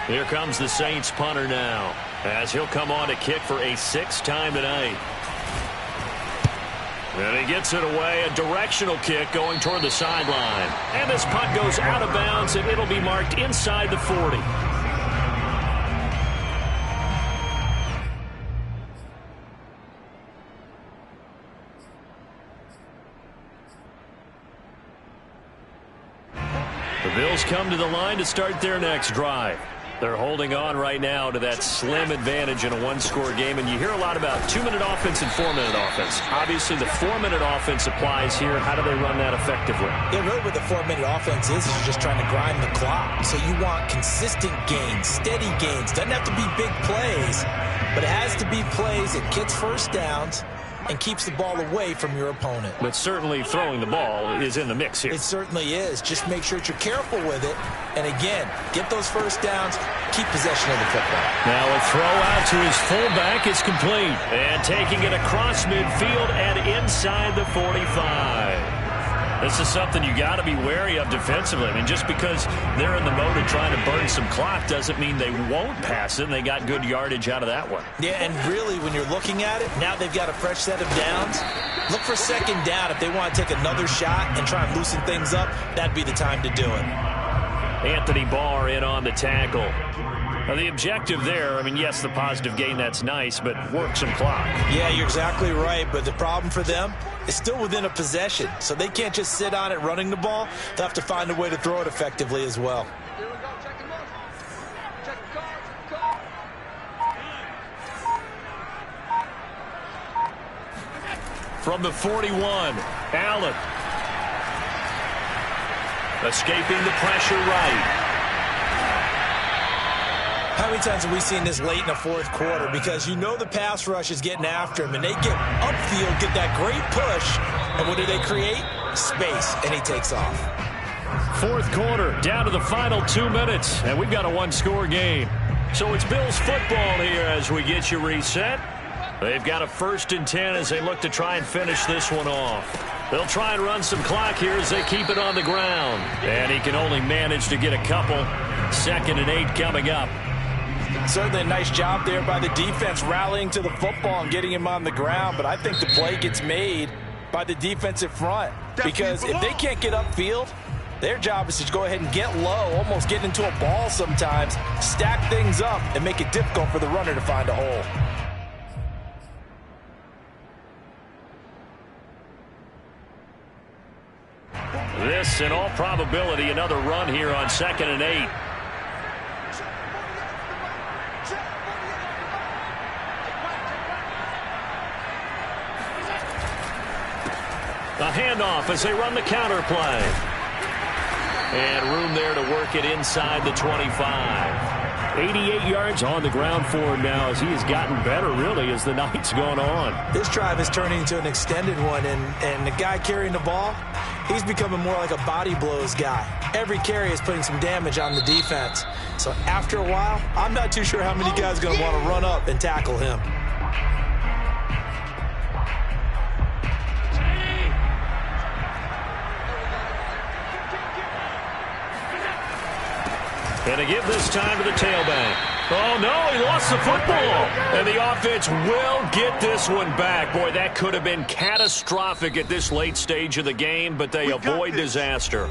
Here comes the Saints punter now as he'll come on to kick for a 6th time tonight. And he gets it away, a directional kick going toward the sideline. And this punt goes out of bounds, and it'll be marked inside the 40. The Bills come to the line to start their next drive. They're holding on right now to that slim advantage in a one-score game, and you hear a lot about 2-minute offense and 4-minute offense. Obviously, the 4-minute offense applies here. How do they run that effectively? Yeah, really what the 4-minute offense is you're just trying to grind the clock. So you want consistent gains, steady gains. Doesn't have to be big plays, but it has to be plays that gets first downs and keeps the ball away from your opponent. But certainly throwing the ball is in the mix here. It certainly is. Just make sure that you're careful with it. And again, get those first downs, keep possession of the football. Now a throw out to his fullback is complete. And taking it across midfield and inside the 45. This is something you got to be wary of defensively. I mean, just because they're in the mode of trying to burn some clock doesn't mean they won't pass it, and they got good yardage out of that one. Yeah, and really, when you're looking at it, now they've got a fresh set of downs. Look for 2nd down. If they want to take another shot and try and loosen things up, that'd be the time to do it. Anthony Barr in on the tackle. Now, the objective there, I mean, yes, the positive gain, that's nice, but work some clock. Yeah, you're exactly right, but the problem for them is still within a possession, so they can't just sit on it running the ball. They'll have to find a way to throw it effectively as well. From the 41, Allen. Escaping the pressure right. How many times have we seen this late in the 4th quarter? Because you know the pass rush is getting after him, and they get upfield, get that great push, and what do they create? Space, and he takes off. 4th quarter, down to the final 2 minutes, and we've got a one-score game. So it's Bills football here as we get you reset. They've got a 1st and 10 as they look to try and finish this one off. They'll try and run some clock here as they keep it on the ground. And he can only manage to get a couple. 2nd and 8 coming up. Certainly a nice job there by the defense rallying to the football and getting him on the ground, but I think the play gets made by the defensive front because if they can't get upfield, their job is to go ahead and get low, almost get into a ball sometimes, stack things up, and make it difficult for the runner to find a hole. This, in all probability, another run here on 2nd and 8. A handoff as they run the counter play. And room there to work it inside the 25. 88 yards on the ground for him now as he has gotten better, really, as the night's gone on. This drive is turning into an extended one, and the guy carrying the ball, he's becoming more like a body blows guy. Every carry is putting some damage on the defense. So after a while, I'm not too sure how many guys are going to want to run up and tackle him. And to give this time to the tailback. Oh, no, he lost the football. And the offense will get this one back. Boy, that could have been catastrophic at this late stage of the game, but they avoid disaster.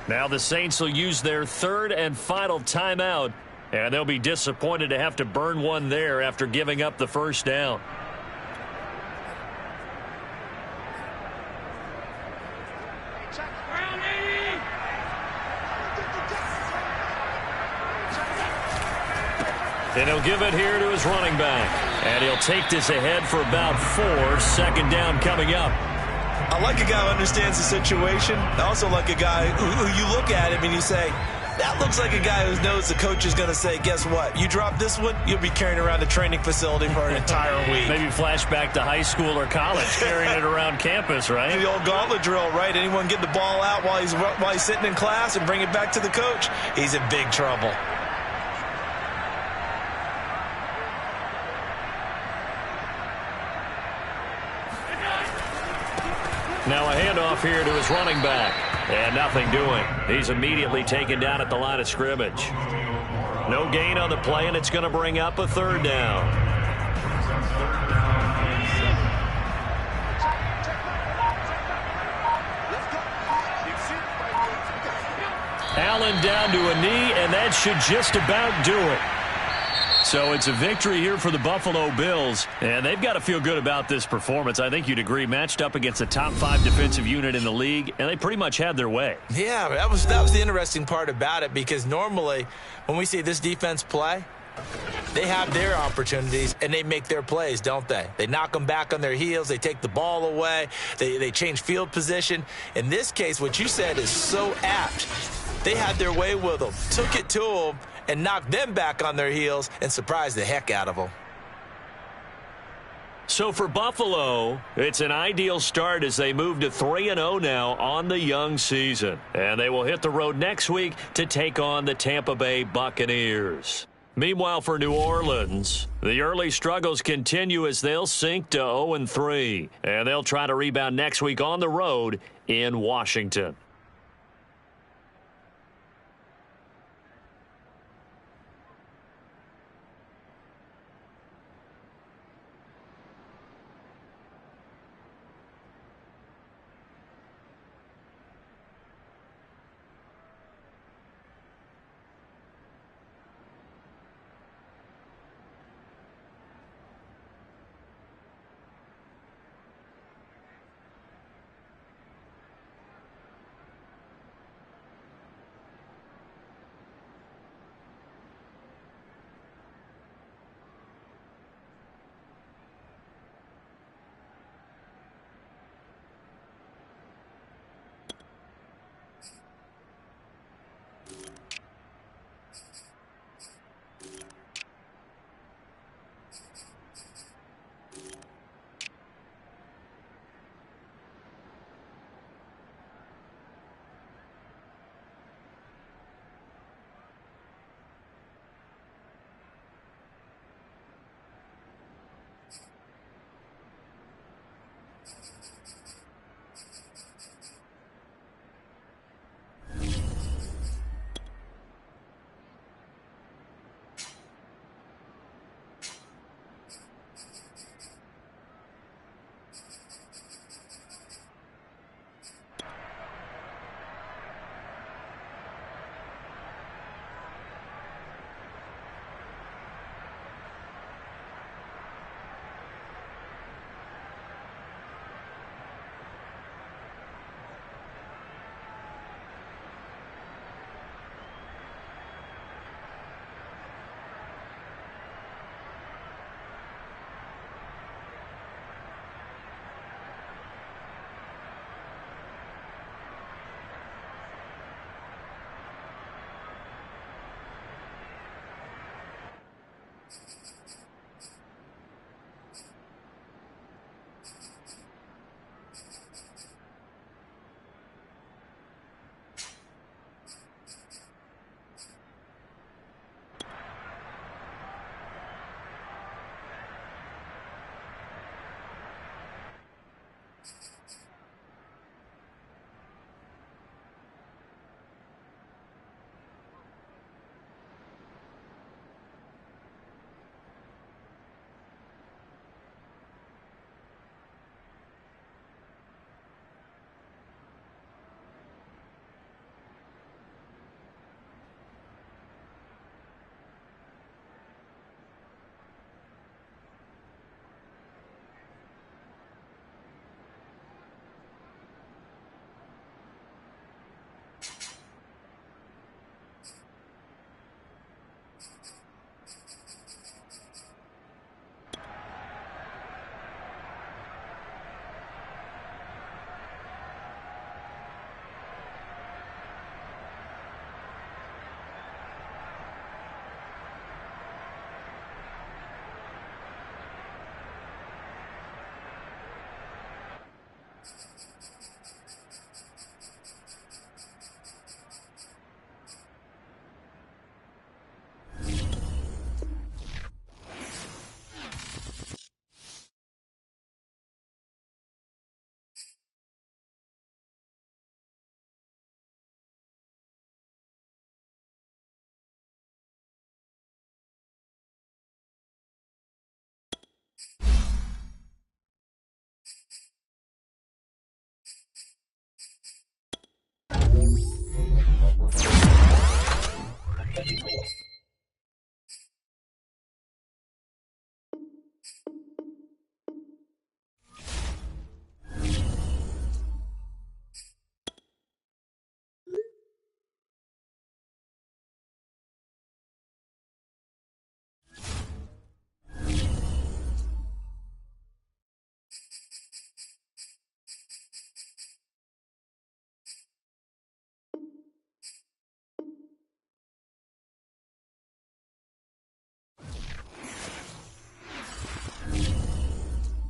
Now the Saints will use their third and final timeout, and they'll be disappointed to have to burn one there after giving up the first down. And he'll give it here to his running back. And he'll take this ahead for about 4. Second down coming up. I like a guy who understands the situation. I also like a guy who you look at him and you say, that looks like a guy who knows the coach is going to say, guess what? You drop this one, you'll be carrying around the training facility for an entire week. Maybe flashback to high school or college, carrying it around campus, right? The old gauntlet drill, right? Anyone get the ball out while he's sitting in class and bring it back to the coach? He's in big trouble. Now a handoff here to his running back. And nothing doing. He's immediately taken down at the line of scrimmage. No gain on the play, and it's going to bring up a third down. Allen down to a knee, and that should just about do it. So it's a victory here for the Buffalo Bills, and they've got to feel good about this performance. I think you'd agree, matched up against a top 5 defensive unit in the league, and they pretty much had their way. Yeah, that was the interesting part about it, because normally when we see this defense play, they have their opportunities, and they make their plays, don't they? They knock them back on their heels. They take the ball away. They change field position. In this case, what you said is so apt. They had their way with them, took it to them, and knocked them back on their heels and surprised the heck out of them. So for Buffalo, it's an ideal start as they move to 3-0 now on the young season. And they will hit the road next week to take on the Tampa Bay Buccaneers. Meanwhile, for New Orleans, the early struggles continue as they'll sink to 0-3. And they'll try to rebound next week on the road in Washington.